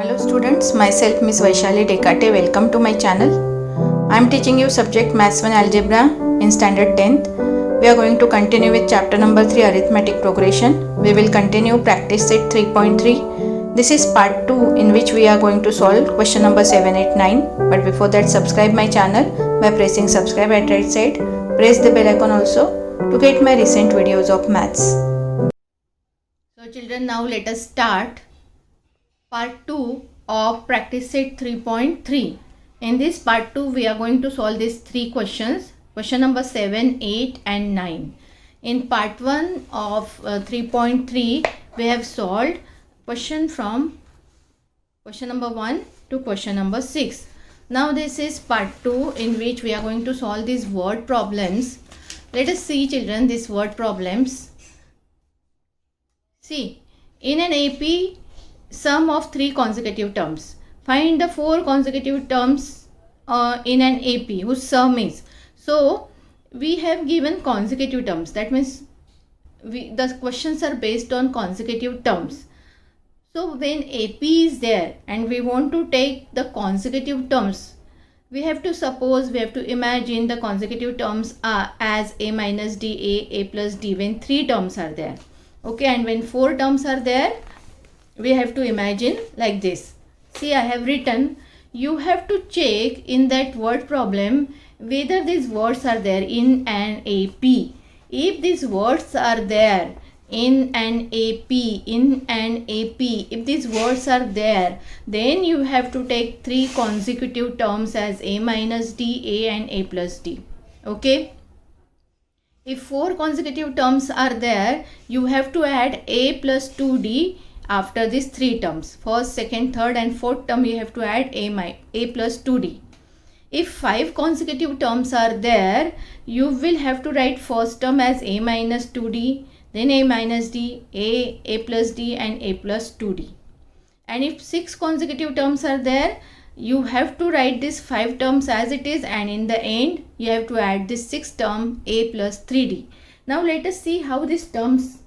Hello students, myself Miss Vaishali Dekate. Welcome to my channel. I am teaching you subject Maths 1 Algebra in standard 10th. We are going to continue with chapter number 3 Arithmetic Progression. We will continue practice set 3.3. This is part 2 in which we are going to solve question number 7, 8, 9. But before that, subscribe my channel by pressing subscribe at right side. Press the bell icon also to get my recent videos of maths. So children, now let us start part 2 of practice set 3.3. In this part 2 we are going to solve these three questions, question number 7, 8 and 9. In part 1 of 3.3 we have solved question from question number 1 to question number 6. Now this is part 2 in which we are going to solve these word problems. Let us see children these word problems. See, in an AP sum of 3 consecutive terms. Find the 4 consecutive terms in an AP whose sum is. So we have given consecutive terms. That means the questions are based on consecutive terms. So when AP is there and we want to take the consecutive terms, we have to imagine the consecutive terms are as A minus D, A plus D when 3 terms are there. Okay, and when 4 terms are there, we have to imagine like this. See, I have written, you have to check in that word problem whether these words are there in an AP. If these words are there in an AP, if these words are there, then you have to take 3 consecutive terms as A minus D, A and A plus D. Okay. If 4 consecutive terms are there, you have to add A plus 2D after these 3 terms. First, second, third and fourth term you have to add A plus 2D. If 5 consecutive terms are there, you will have to write first term as A minus 2D, then A minus D, A plus D and A plus 2D. And if 6 consecutive terms are there, you have to write these 5 terms as it is, and in the end you have to add this 6th term A plus 3D. Now let us see how these terms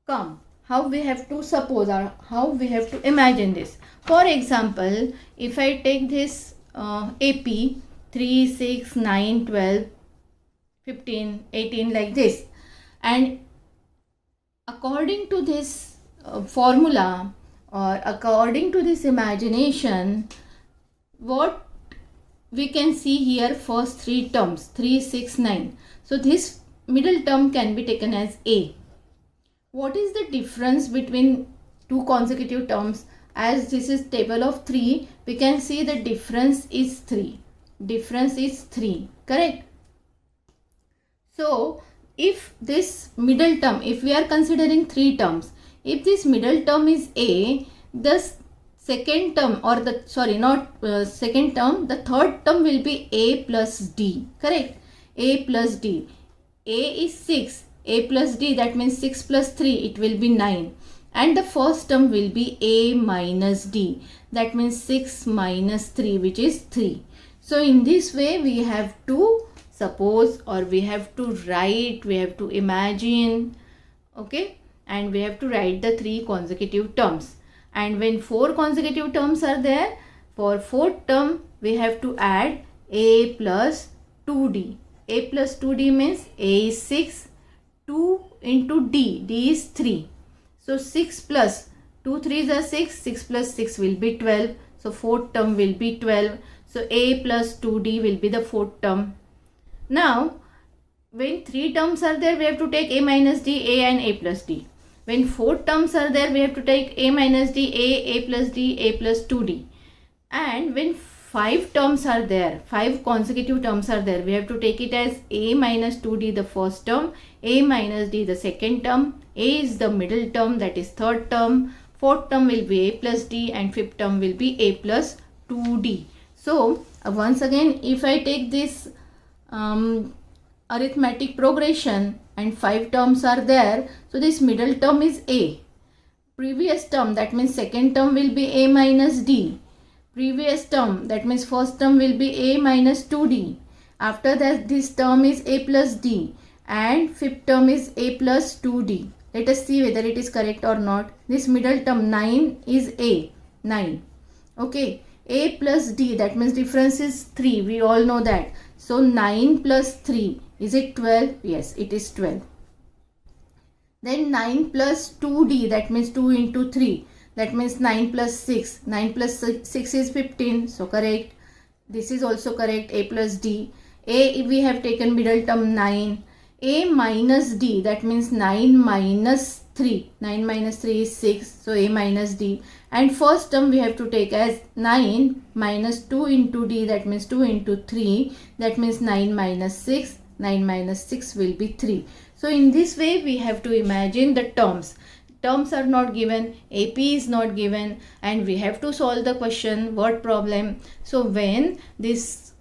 come. How we have to suppose or how we have to imagine this. For example, if I take this AP 3, 6, 9, 12, 15, 18 like this, and according to this formula or according to this imagination, what we can see here, first 3 terms 3, 6, 9. So this middle term can be taken as A. What is the difference between 2 consecutive terms? As this is table of 3, we can see the difference is 3. Difference is 3. Correct? So, if this middle term, if we are considering 3 terms, if this middle term is A, the second term or the, sorry, not second term, the third term will be A plus D. Correct? A plus D. A is 6. A plus D, that means 6 plus 3, it will be 9. And the first term will be A minus D. That means 6 minus 3, which is 3. So in this way, we have to suppose or we have to write, we have to imagine, okay, and we have to write the 3 consecutive terms. And when 4 consecutive terms are there, for 4th term, we have to add A plus 2D. A plus 2D means A is 6. 2 into D, D is 3. So 6 plus 2 3s are 6, 6 plus 6 will be 12. So 4th term will be 12. So A plus 2D will be the 4th term. Now, when 3 terms are there, we have to take A minus D, A and A plus D. When 4 terms are there, we have to take A minus D, A plus D, A plus 2D. And when 5 terms are there, 5 consecutive terms are there, we have to take it as A minus 2D the first term, A minus D the second term, A is the middle term, that is third term, fourth term will be A plus D and fifth term will be A plus 2D. So once again, if I take this arithmetic progression and 5 terms are there, so this middle term is A. Previous term, that means second term will be A minus D. Previous term, that means first term will be A minus 2D. After that, this term is A plus D and fifth term is A plus 2D. Let us see whether it is correct or not. This middle term 9 is A, 9. Okay, a plus d, that means difference is 3. We all know that. So 9 plus 3, is it 12? Yes, it is 12. Then 9 plus 2d, that means 2 into 3. That means 9 plus 6. 9 plus 6 is 15. So correct. This is also correct. A plus d. A, we have taken middle term 9. A minus d, that means 9 minus 3. 9 minus 3 is 6. So a minus d. And first term we have to take as 9 minus 2 into d, that means 2 into 3. That means 9 minus 6. 9 minus 6 will be 3. So in this way we have to imagine the terms. Terms are not given, AP is not given, and we have to solve the question, word problem. So when these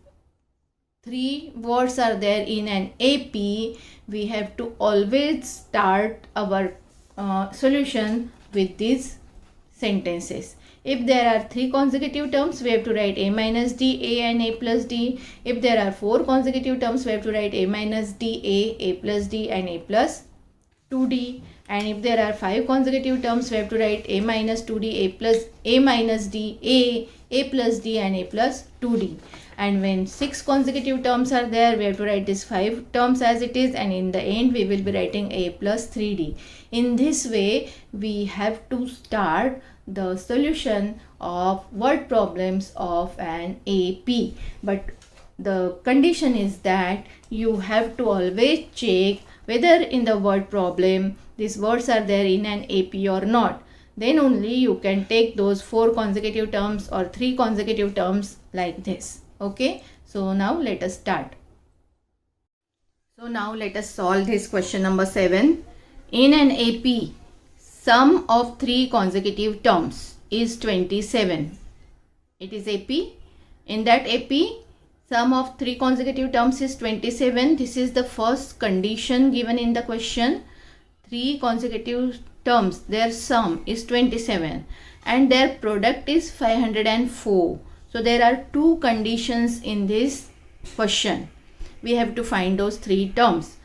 3 words are there in an AP, we have to always start our solution with these sentences. If there are 3 consecutive terms, we have to write a minus d, a and a plus d. If there are 4 consecutive terms, we have to write a minus d, a plus d and a plus 2d. And if there are 5 consecutive terms, we have to write a minus 2d, a minus d, a plus d and a plus 2d. And when 6 consecutive terms are there, we have to write these 5 terms as it is, and in the end we will be writing a plus 3d. In this way, we have to start the solution of word problems of an AP. But the condition is that you have to always check whether in the word problem these words are there in an AP or not. Then only you can take those 4 consecutive terms or 3 consecutive terms like this. Okay, so now let us start. So now let us solve this question number 7. In an AP, sum of 3 consecutive terms is 27. It is AP. In that AP, sum of 3 consecutive terms is 27. This is the first condition given in the question. 3 consecutive terms, their sum is 27 and their product is 504. So there are 2 conditions in this question. We have to find those 3 terms,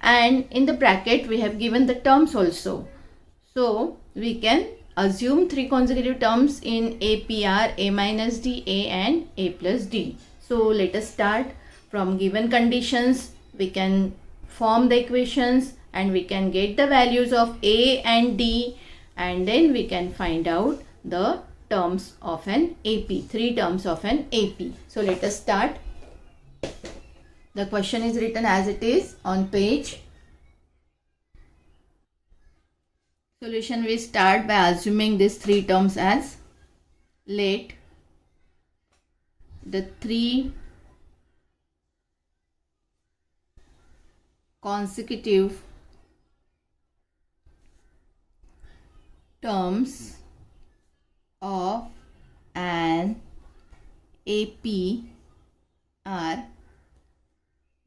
and in the bracket we have given the terms also. So we can assume 3 consecutive terms in APR, a minus d, a and a plus d. So let us start from given conditions. We can form the equations and we can get the values of a and d, and then we can find out the terms of an AP, 3 terms of an AP. So let us start. The question is written as it is on page. Solution, we start by assuming these 3 terms as, let the 3 consecutive terms of an AP are,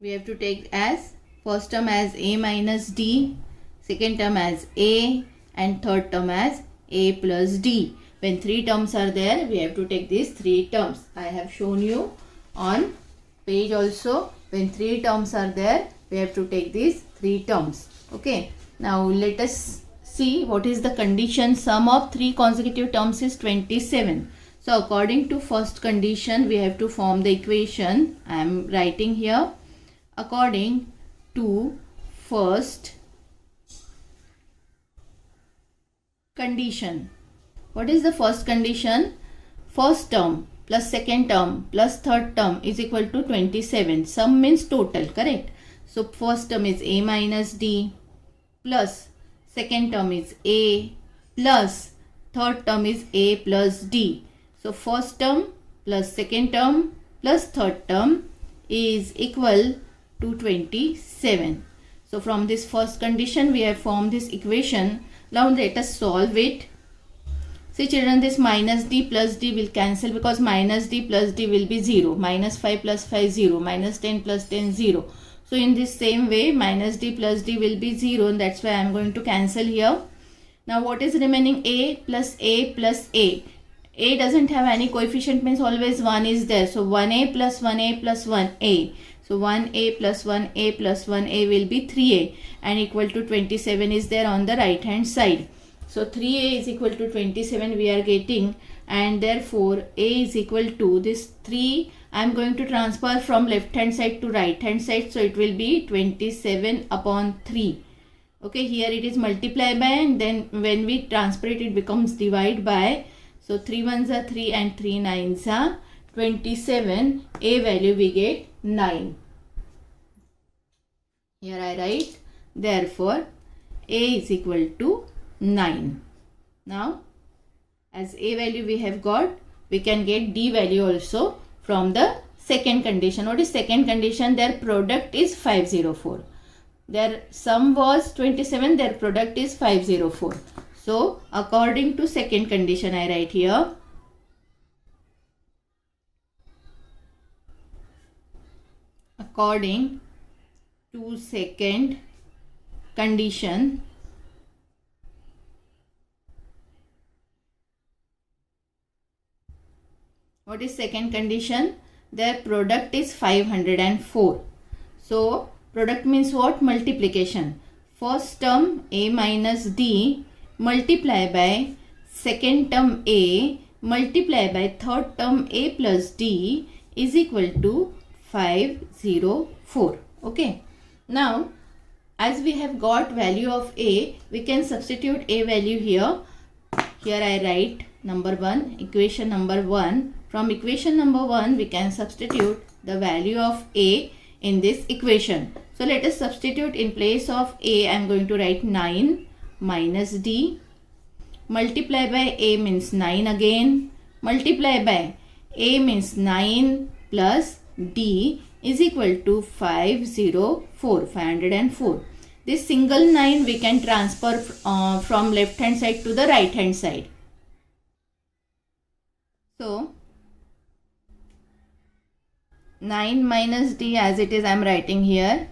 we have to take as first term as a minus d, second term as a, and third term as a plus d. When 3 terms are there, we have to take these 3 terms. I have shown you on page also. When 3 terms are there, we have to take these 3 terms. Okay. Now let us see what is the condition. Sum of 3 consecutive terms is 27. So according to first condition, we have to form the equation. I am writing here. According to first condition. What is the first condition? First term plus second term plus third term is equal to 27. Sum means total, correct? So first term is a minus d plus second term is a plus third term is a plus d. So first term plus second term plus third term is equal to 27. So from this first condition we have formed this equation. Now let us solve it. See children, this minus d plus d will cancel because minus d plus d will be 0. Minus 5 plus 5 0. Minus 10 plus 10 0. So in this same way minus d plus d will be 0, and that's why I am going to cancel here. Now what is remaining? A plus a plus a. A doesn't have any coefficient, means always 1 is there. So 1a plus 1a plus 1a. So 1a plus 1a plus 1a will be 3a, and equal to 27 is there on the right hand side. So 3a is equal to 27. We are getting and therefore a is equal to this 3. I am going to transfer from left hand side to right hand side, so it will be 27 upon 3. Okay, here it is multiply by, and then when we transfer it, it becomes divide by. So 3 ones are 3 and 3 nines are 27. A value we get 9. Here I write, therefore A is equal to 9. Now, as A value we have got, we can get D value also from the second condition. What is second condition? Their product is 504. Their sum was 27, their product is 504. So, according to second condition, I write here, according to second condition, what is second condition? Their product is 504. So, product means what? Multiplication. First term A minus D multiply by second term A multiply by third term A plus D is equal to 504. Okay. Now, as we have got value of A, we can substitute A value here. Here I write number 1, equation number 1. From equation number 1, we can substitute the value of A in this equation. So, let us substitute. In place of A, I am going to write 9 minus D. Multiply by A means 9 again. Multiply by A means 9 plus D is equal to 504. This single 9 we can transfer from left hand side to the right hand side. So, 9 minus D as it is I am writing here.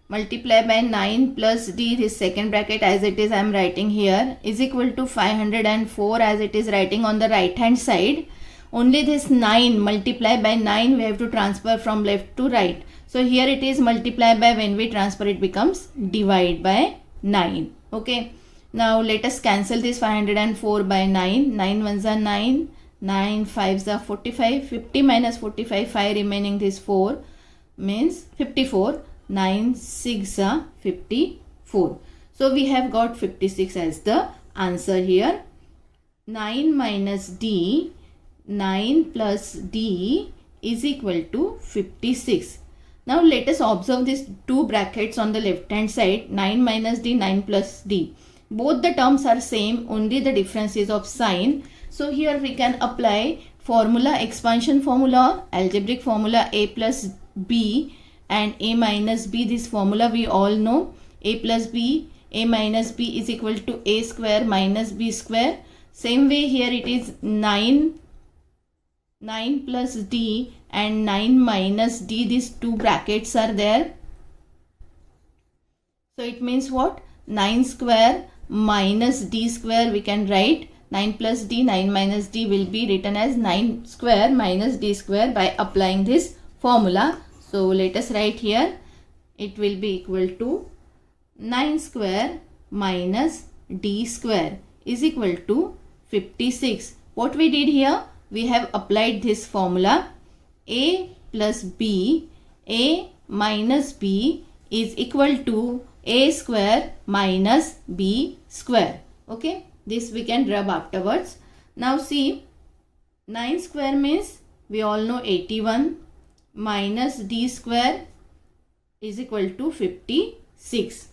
Multiply by 9 plus D, this second bracket as it is I am writing here, is equal to 504 as it is writing on the right hand side. Only this 9 multiply by 9 we have to transfer from left to right. So here it is multiply by, when we transfer it becomes divide by 9. Okay. Now let us cancel this 504 by 9. 9 ones are 9. 9 5s are 45. 50 minus 45, 5 remaining, this 4 means 54. 9 6 are 54. So we have got 56 as the answer here. 9 minus D, 9 plus D is equal to 56. Now let us observe these two brackets on the left hand side. 9 minus D, 9 plus D. Both the terms are same, only the difference is of sign. So here we can apply formula, expansion formula, algebraic formula A plus B and A minus B. This formula we all know. A plus B, A minus B is equal to A square minus B square. Same way here it is 9 plus D and 9 minus D. These two brackets are there. So it means what? 9 square minus D square we can write. 9 plus D, 9 minus D will be written as 9 square minus D square by applying this formula. So let us write here, it will be equal to 9 square minus D square is equal to 56. What we did here, we have applied this formula. A plus B, A minus B is equal to A square minus B square. Okay, this we can rub afterwards. Now see, 9 square means we all know 81 minus D square is equal to 56.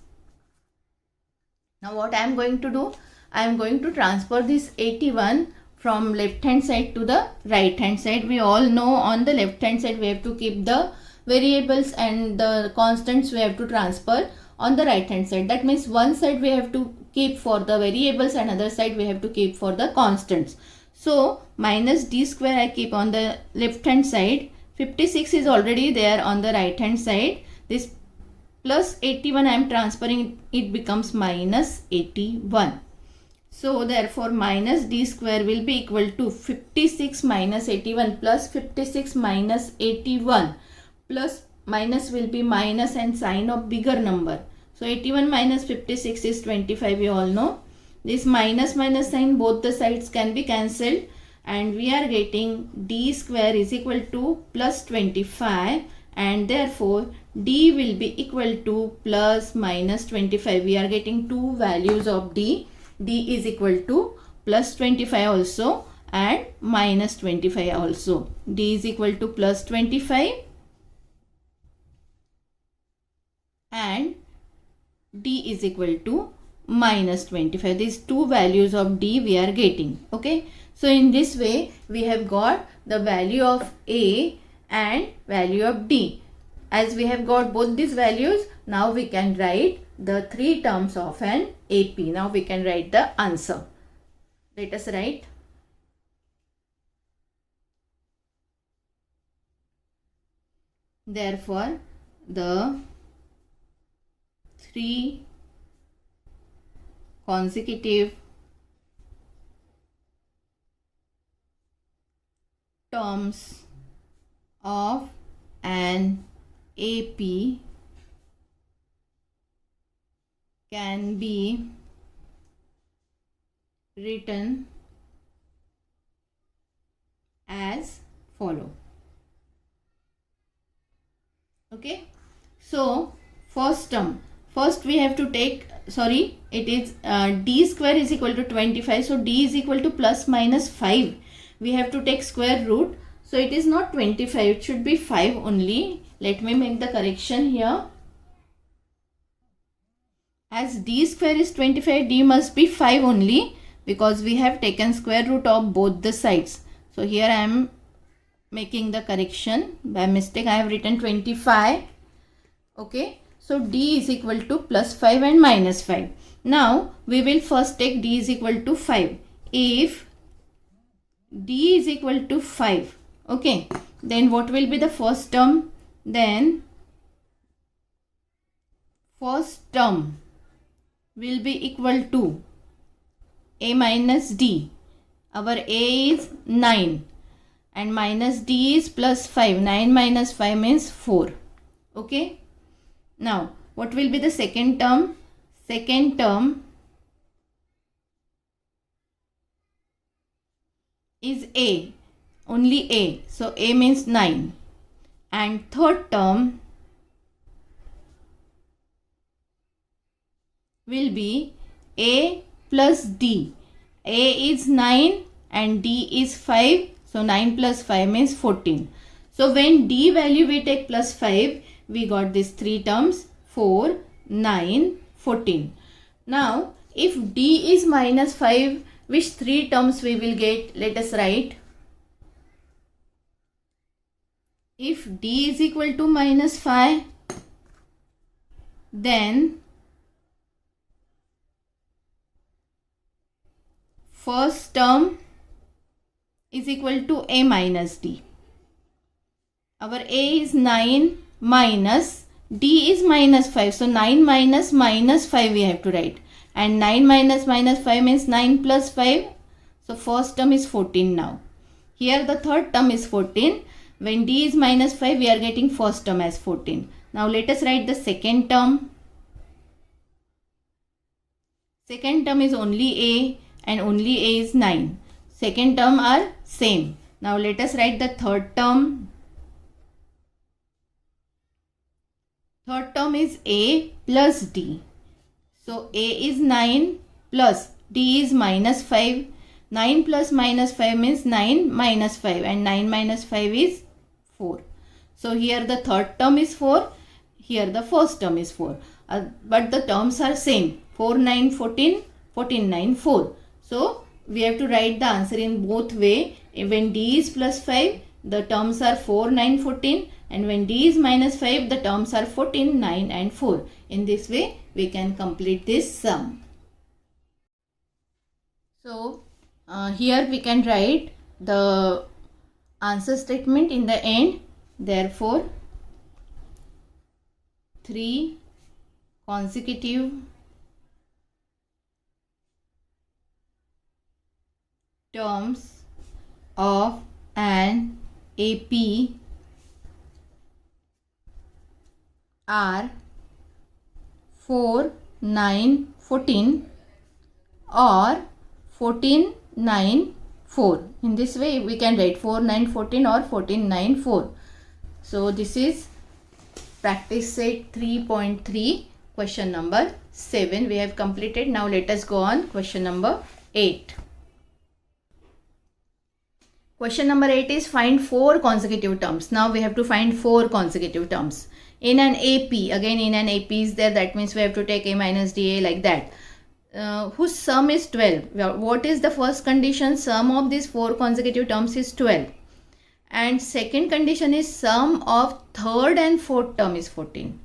Now what I am going to do? I am going to transfer this 81 from left hand side to the right hand side. We all know on the left hand side we have to keep the variables and the constants we have to transfer on the right hand side. That means one side we have to keep for the variables and other side we have to keep for the constants. So minus D square I keep on the left hand side. 56 is already there on the right hand side. This plus 81 I am transferring, it becomes minus 81. So therefore minus D square will be equal to 56 minus 81 plus 56 minus 81, plus minus will be minus and sign of bigger number. So 81 minus 56 is 25, we all know. This minus minus sign, both the sides can be cancelled and we are getting d square is equal to plus 25, and therefore d will be equal to plus minus 25. We are getting two values of d. D is equal to plus 25 also and minus 25 also. D is equal to plus 25 and d is equal to minus 25. These two values of d we are getting. Okay. So in this way we have got the value of a and value of d. As we have got both these values, now we can write the three terms of an AP. Now we can write the answer. Let us write. Therefore, the three consecutive terms of an AP can be written as follow. Okay, so first term, first we have to take, sorry, it is d square is equal to 25, so d is equal to plus minus 5. We have to take square root, so it is not 25, it should be 5 only. Let me make the correction here. As d square is 25, d must be 5 only, because we have taken square root of both the sides. So here I am making the correction. By mistake I have written 25. Okay, so d is equal to plus 5 and minus 5. Now we will first take d is equal to 5. If d is equal to 5, okay, then what will be the first term? Then first term will be equal to a minus d. Our a is 9 and minus d is plus 5. 9 minus 5 means 4. Okay. Now what will be the second term? Second term is a, only a, so a means 9, and third term will be a plus d. A is 9 and d is 5, so 9 plus 5 means 14. So when d value we take plus 5, we got these three terms, 4, 9, 14. Now if d is minus 5, which three terms we will get? Let us write. If d is equal to minus 5, then first term is equal to a minus d. Our a is 9 minus d is minus 5. So 9 minus minus 5 we have to write. And 9 minus minus 5 means 9 plus 5. So first term is 14 now. Here the third term is 14. When d is minus 5, we are getting first term as 14. Now let us write the second term. Second term is only a and only a is 9. Second term are same. Now let us write the third term. Third term is a plus d. So a is 9 plus d is minus 5. 9 plus minus 5 means 9 minus 5, and 9 minus 5 is 4. So here the third term is 4. Here the first term is 4. But the terms are same. 4, 9, 14. 14, 9, 4. So we have to write the answer in both way. When d is plus 5, the terms are 4, 9, 14. And when d is minus 5, the terms are 14, 9 and 4. In this way, we can complete this sum. So, here we can write the answer statement in the end. Therefore, 3 consecutive terms of an AP are 4, 9, 14 or 14, 9, 4. In this way we can write 4 9 14 or 14 9 4. So this is practice set 3.3 question number 7 we have completed. Now let us go on question number 8. Question number 8 is find 4 consecutive terms. Now we have to find 4 consecutive terms. In an AP, again in an AP is there, that means we have to take A minus DA like that. Whose sum is 12. Well, what is the first condition? Sum of these 4 consecutive terms is 12. And second condition is sum of third and fourth term is 14.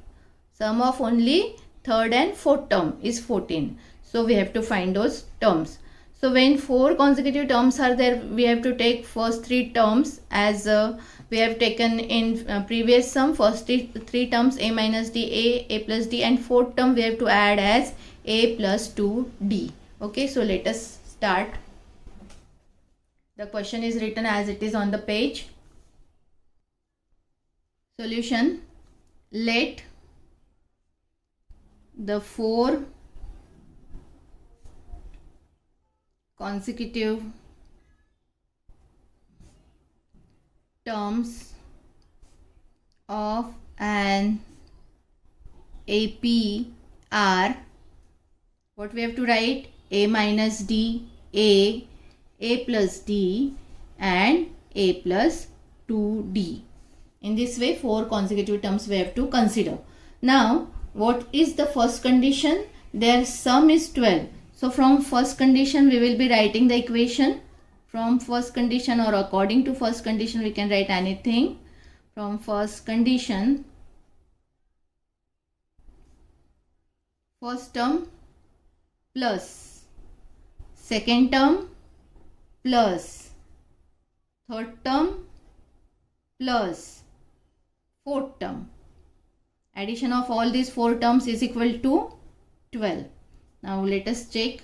Sum of only third and fourth term is 14. So we have to find those terms. So when 4 consecutive terms are there, we have to take first 3 terms as we have taken in previous sum. First 3 terms A minus D, A plus D, and fourth term we have to add as A plus 2D. Okay, so let us start. The question is written as it is on the page. Solution: let the 4 consecutive terms of an AP are, what we have to write? A minus D, A plus D, and A plus 2D. In this way 4 consecutive terms we have to consider. Now what is the first condition? Their sum is 12. So from first condition we will be writing the equation. From first condition or according to first condition we can write anything. From first condition, first term plus second term plus third term plus fourth term. Addition of all these 4 terms is equal to 12. Now let us check.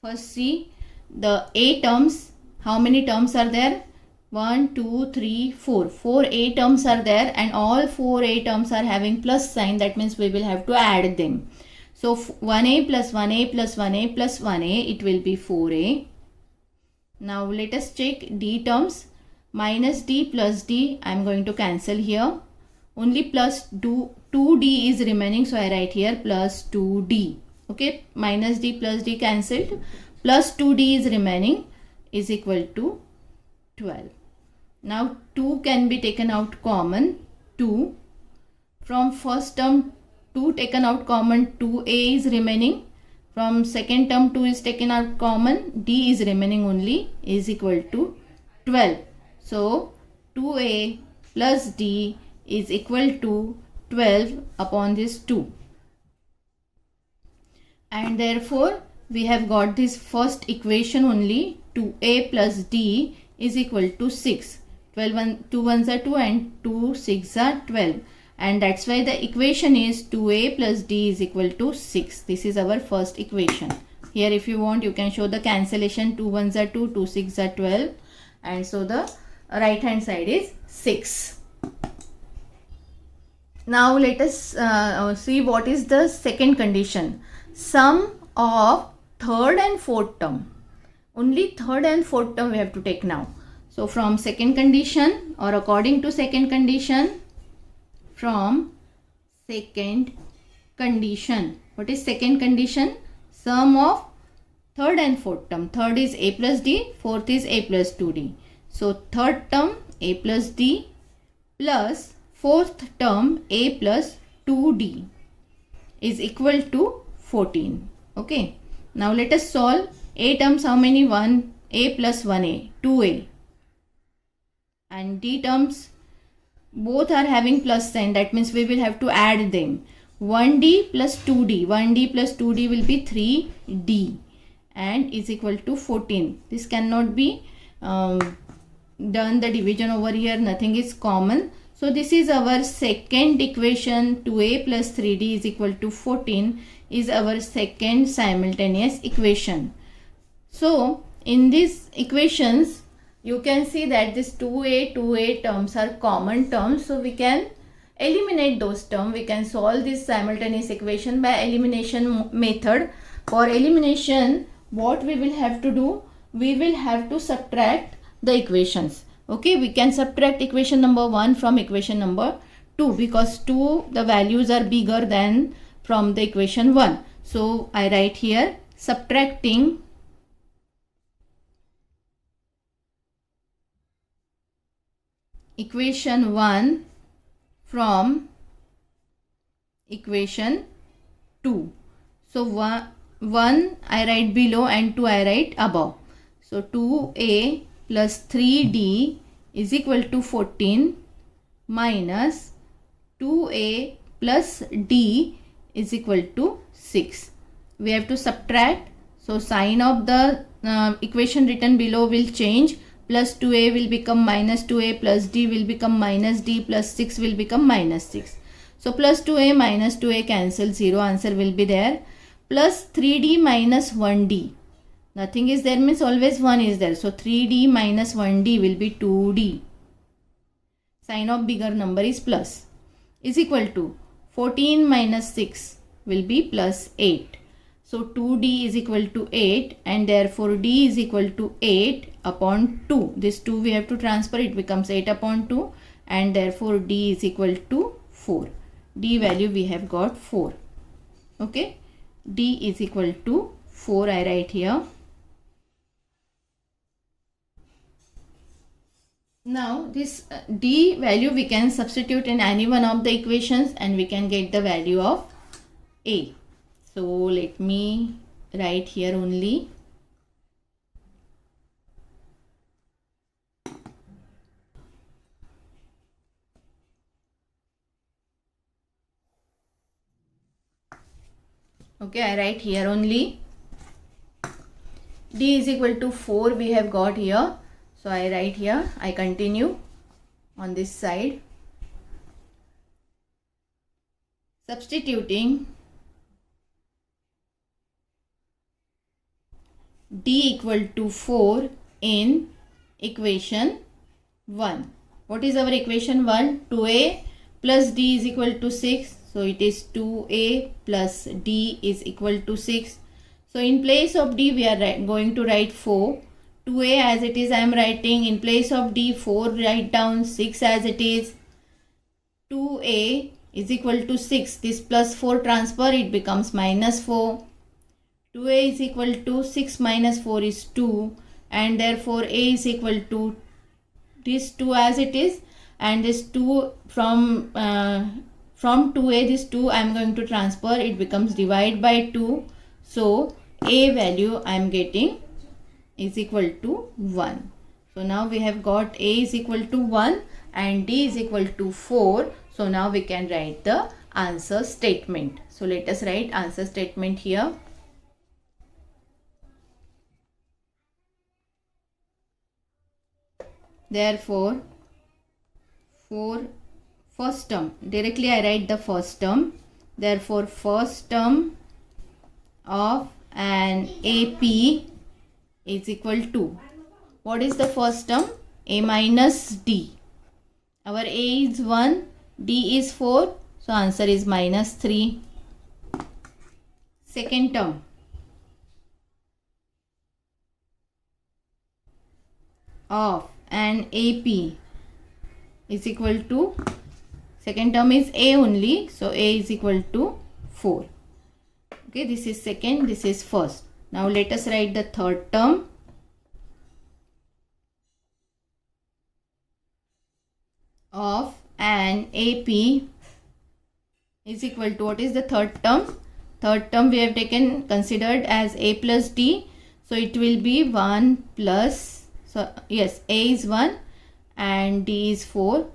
First see the A terms. How many terms are there? 1, 2, 3, 4. 4 A terms are there and all 4 A terms are having plus sign. That means we will have to add them. So 1A plus 1A plus 1A plus 1A, it will be 4A. Now let us check D terms. Minus D plus D, I am going to cancel here. Only plus 2D is remaining, so I write here plus 2D. Okay, minus D plus D cancelled, plus 2D is remaining, is equal to 12. Now 2 can be taken out common, 2. From first term 2 taken out common, 2A is remaining. From second term 2 is taken out common, D is remaining only, is equal to 12. So 2A plus D is equal to 12 upon this 2. And therefore we have got this first equation only, 2A plus D is equal to 6. 2 ones are 2 and 2 6 are 12. And that's why the equation is 2A plus D is equal to 6. This is our first equation. Here if you want you can show the cancellation. 2 ones are 2, 2 6 are 12. And so the right hand side is 6. Now let us see what is the second condition. Sum of third and fourth term. Only third and fourth term we have to take now. So from second condition or according to second condition, from second condition. What is second condition? Sum of third and fourth term. Third is A plus D, fourth is A plus 2D. So third term A plus D plus fourth term A plus 2D is equal to 14. Okay. Now let us solve. A terms how many? 1. A plus 1A. 2A. And D terms both are having plus sign. That means we will have to add them. 1D plus 2D. 1D plus 2D will be 3D. And is equal to 14. This cannot be done the division over here. Nothing is common. So this is our second equation. 2A plus 3D is equal to 14 is our second simultaneous equation. So in these equations you can see that this 2A terms are common terms. So we can eliminate those terms. We can solve this simultaneous equation by elimination method. For elimination what we will have to do? we will have to subtract the equations. Okay, we can subtract equation number 1 from equation number 2 because 2 the values are bigger than from the equation 1. So I write here subtracting equation 1 from equation 2. So 1 I write below and 2 I write above. So 2a plus 3d is equal to 14 minus 2a plus d is equal to 6. We have to subtract. So sign of the equation written below will change. Plus 2a will become minus 2a plus d will become minus d plus 6 will become minus 6. So plus 2a minus 2a cancel, 0 answer will be there. Plus 3d minus 1d. Nothing is there means always 1 is there. So 3d minus 1d will be 2d. Sign of bigger number is plus. Is equal to 14 minus 6 will be plus 8. So 2d is equal to 8 and therefore d is equal to 8 upon 2. This 2 we have to transfer, it becomes 8 upon 2 and therefore d is equal to 4. D value we have got 4. Okay, d is equal to 4 I write here. Now this d value we can substitute in any one of the equations and we can get the value of a. So let me write here only okay, I write here only d is equal to 4 we have got here. So I write here, I continue on this side. Substituting d equal to 4 in equation 1. What is our equation 1? 2a plus d is equal to 6. So it is 2a plus d is equal to 6. So in place of d we are going to write 4. 2a as it is I am writing. In place of d 4 write down, 6 as it is. 2a is equal to 6. This plus 4 transfer, it becomes minus 4. 2a is equal to 6 minus 4 is 2 and therefore a is equal to this 2 as it is and this 2 from 2a this 2 I am going to transfer, it becomes divide by 2. So a value I am getting is equal to 1. So now we have got a is equal to 1 and d is equal to 4. So now we can write the answer statement. So let us write answer statement here. Therefore, for first term, directly I write the first term. Therefore, first term of an AP is equal to, what is the first term? A minus D. Our A is 1, D is 4. So, answer is minus 3. Second term of an AP is equal to, second term is A only. So, A is equal to 4. Okay, this is second, this is first. Now, let us write the third term. Of an AP is equal to, what is the third term? Third term we have taken considered as A plus D. So, it will be 1 plus, so yes, A is 1 and D is 4.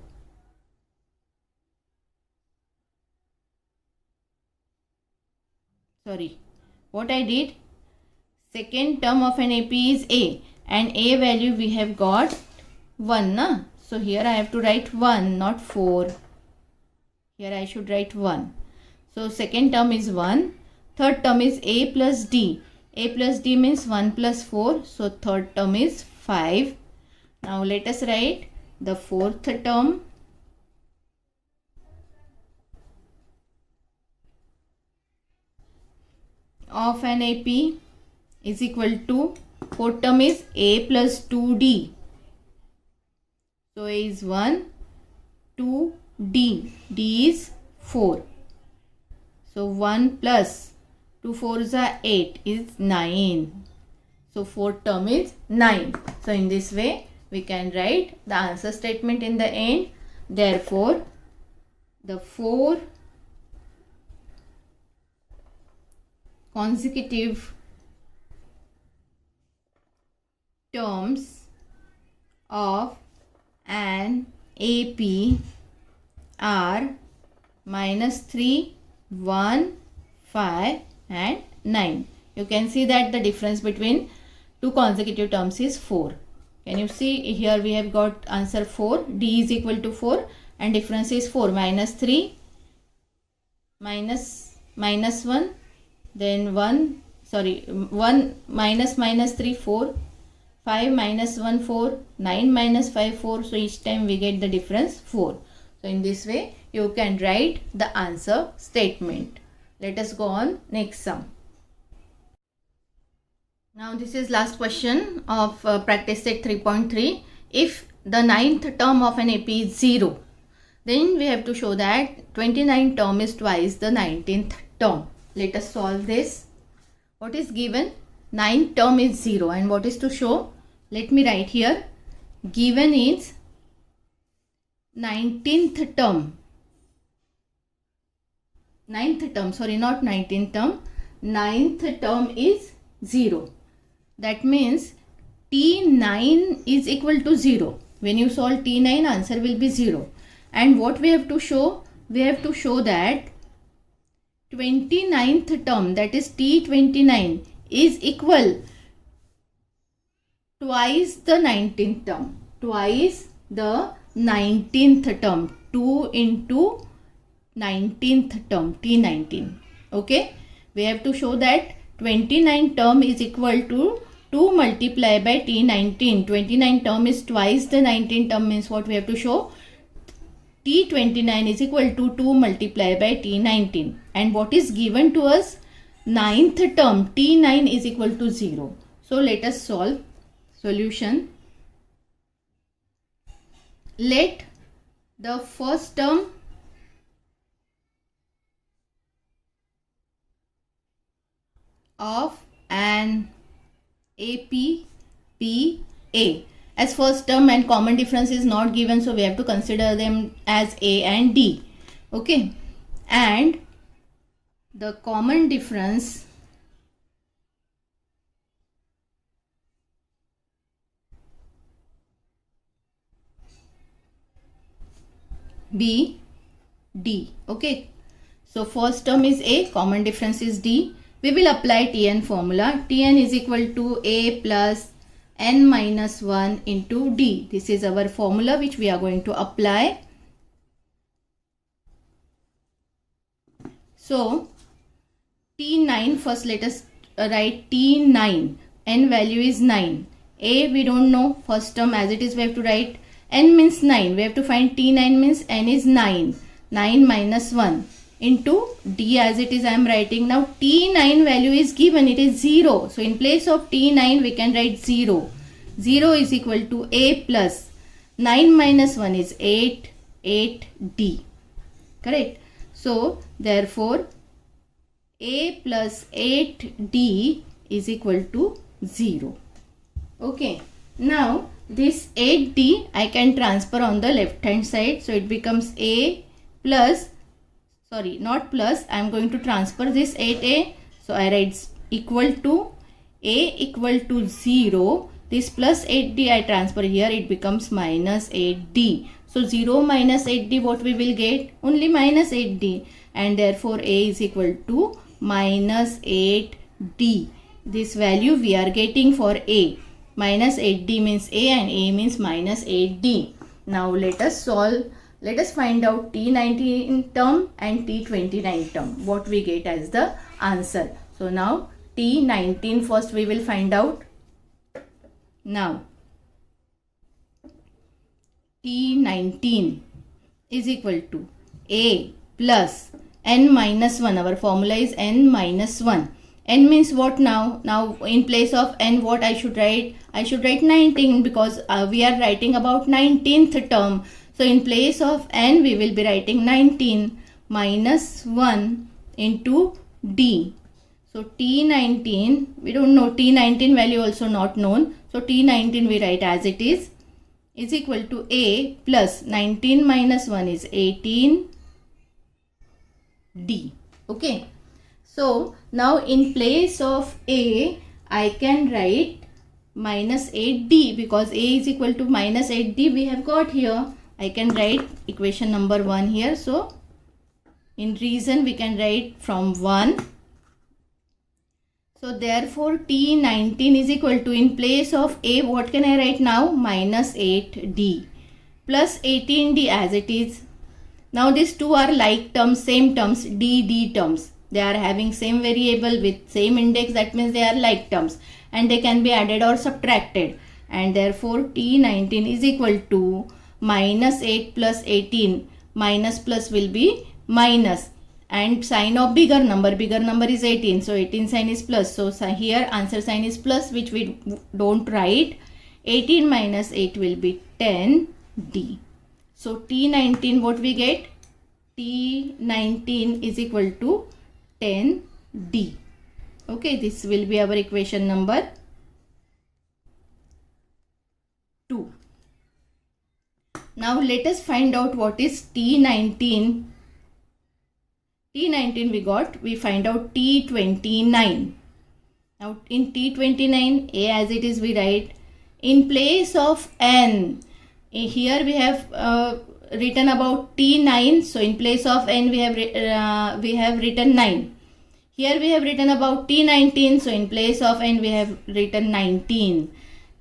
Sorry, what I did, second term of an AP is A and A value we have got 1, na? So here I have to write 1, not 4. Here I should write 1. So second term is 1. Third term is A plus D. A plus D means 1 plus 4. So third term is 5. Now let us write the fourth term. Of an AP is equal to Fourth term is a plus 2d. So a is 1, 2d. d is 4. So 1 plus 2 4s are 8 is 9. So fourth term is 9. So in this way we can write the answer statement in the end. Therefore, the 4 consecutive terms of an AP are -3, 1, 5 and 9. You can see that the difference between two consecutive terms is 4. Can you see here we have got answer 4. D is equal to 4 and difference is 4. -3 minus 1, then 1 minus 3 4, 5 minus 1 4, 9 minus 5 4. So each time we get the difference 4. So in this way you can write the answer statement. Let us go on next sum. Now this is last question of practice set 3.3. If the 9th term of an AP is 0, then we have to show that 29th term is twice the 19th term. Let us solve this. What is given? 9th term is 0 and what is to show? Let me write here. Given is 19th term. 9th term, sorry, not 19th term. 9th term is 0. That means T9 is equal to 0. When you solve T9, answer will be 0. And what we have to show? We have to show that 29th term, that is T29, is equal twice the 19th term. Twice the 19th term. 2 into 19th term, T19. Okay. We have to show that 29 term is equal to 2 multiplied by T19. 29 term is twice the 19 term, means what we have to show? T29 is equal to 2 multiplied by T19. And what is given to us? 9th term, T9 is equal to 0. So let us solve. Solution. Let the first term of an AP be A. As first term and common difference is not given, so we have to consider them as A and D. Okay. And the common difference be D. Okay. So first term is A, common difference is D. We will apply Tn formula. Tn is equal to A plus n minus 1 into D. This is our formula which we are going to apply. So T9, first let us write T9. N value is 9. A we don't know. First term as it is we have to write. N means 9. We have to find T9 means N is 9. 9 minus 1 into D as it is I am writing. Now T9 value is given, it is 0. So in place of T9 we can write 0. 0 is equal to A plus 9 minus 1 is 8, 8D. Correct. So therefore A plus 8D is equal to 0. Okay. Now this 8D I can transfer on the left hand side. So it becomes A plus, sorry, not plus, I am going to transfer this 8A. So I write equal to A equal to 0. This plus 8D I transfer here, it becomes minus 8D. So 0 minus 8D, what we will get? Only minus 8D. And therefore A is equal to minus 8D. This value we are getting for A. Minus 8D means A and A means minus 8D. Now let us solve. Let us find out T19 term and T29 term. What we get as the answer. So now T19 first we will find out. Now T19 is equal to A plus n minus 1. Our formula is n minus 1. n means what now? Now in place of n what I should write? I should write 19 because we are writing about 19th term. So in place of n we will be writing 19 minus 1 into d. So T19, we don't know, T19 value also not known. So T19 we write as it is equal to A plus 19 minus 1 is 18 D. Okay. So now in place of A, I can write minus 8D because A is equal to minus 8D we have got here. I can write equation number 1 here. So in reason we can write from 1. So therefore T19 is equal to, in place of A what can I write now? Minus 8D plus 18D as it is. Now these two are like terms, same terms, D terms. They are having same variable with same index, that means they are like terms and they can be added or subtracted, and therefore T19 is equal to minus 8 plus 18. Minus plus will be minus and sign of bigger number is 18, so 18 sign is plus, so here answer sign is plus, which we don't write. 18 minus 8 will be 10D. So T19 what we get? T19 is equal to 10D. Okay, this will be our equation number 2. Now let us find out what is T19. T19 we find out T29. Now in T29, A as it is we write. In place of n, here we have written about T9. So in place of n we have written 9. Here we have written about T19. So in place of n we have written 19.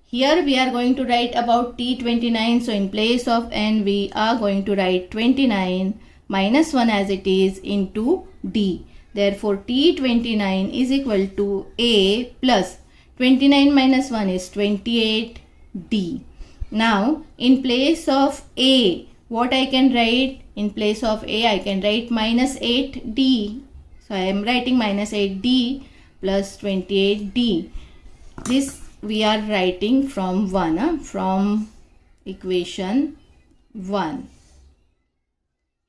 Here we are going to write about T29. So in place of n we are going to write 29 minus 1 as it is into D. Therefore T29 is equal to A plus 29 minus 1 is 28D. Now in place of A what I can write? In place of A I can write minus 8D. So I am writing minus 8D plus 28D. This we are writing from 1, from equation 1.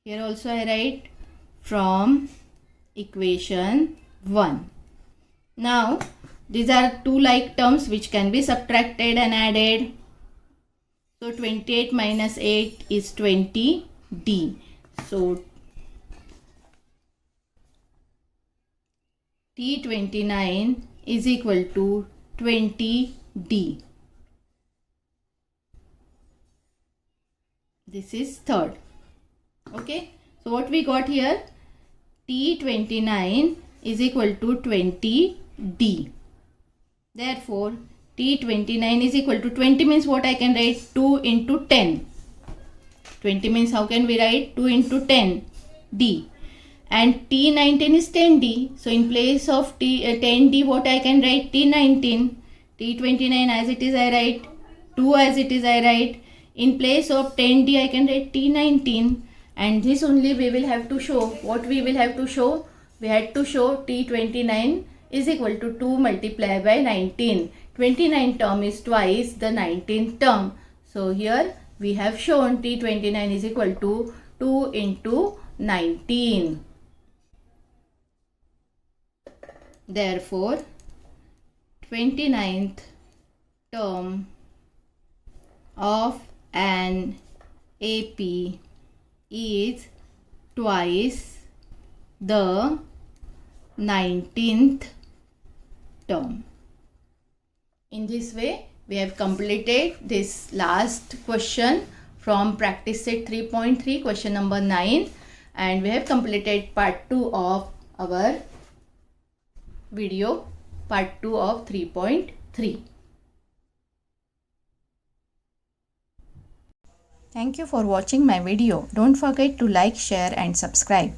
Here also I write from equation 1. Now these are two like terms which can be subtracted and added. So 28 minus 8 is 20D. So T29 is equal to 20D. This is third. Okay, so what we got here? T29 is equal to 20D. Therefore T29 is equal to 20 means what I can write? 2 into 10. 20 means how can we write? 2 into 10 D. And T19 is 10D. So in place of 10D what I can write? T19. T29 as it is I write. 2 as it is I write. In place of 10D I can write T19. And this only we will have to show. What we will have to show? We had to show T29 is equal to 2 multiplied by 19. 29 term is twice the 19th term. So here we have shown T29 is equal to 2 into 19. Therefore 29th term of an AP is twice the 19th term. In this way, we have completed this last question from practice set 3.3, question number 9, and we have completed part 2 of our video, part 2 of 3.3. Thank you for watching my video. Don't forget to like, share and subscribe.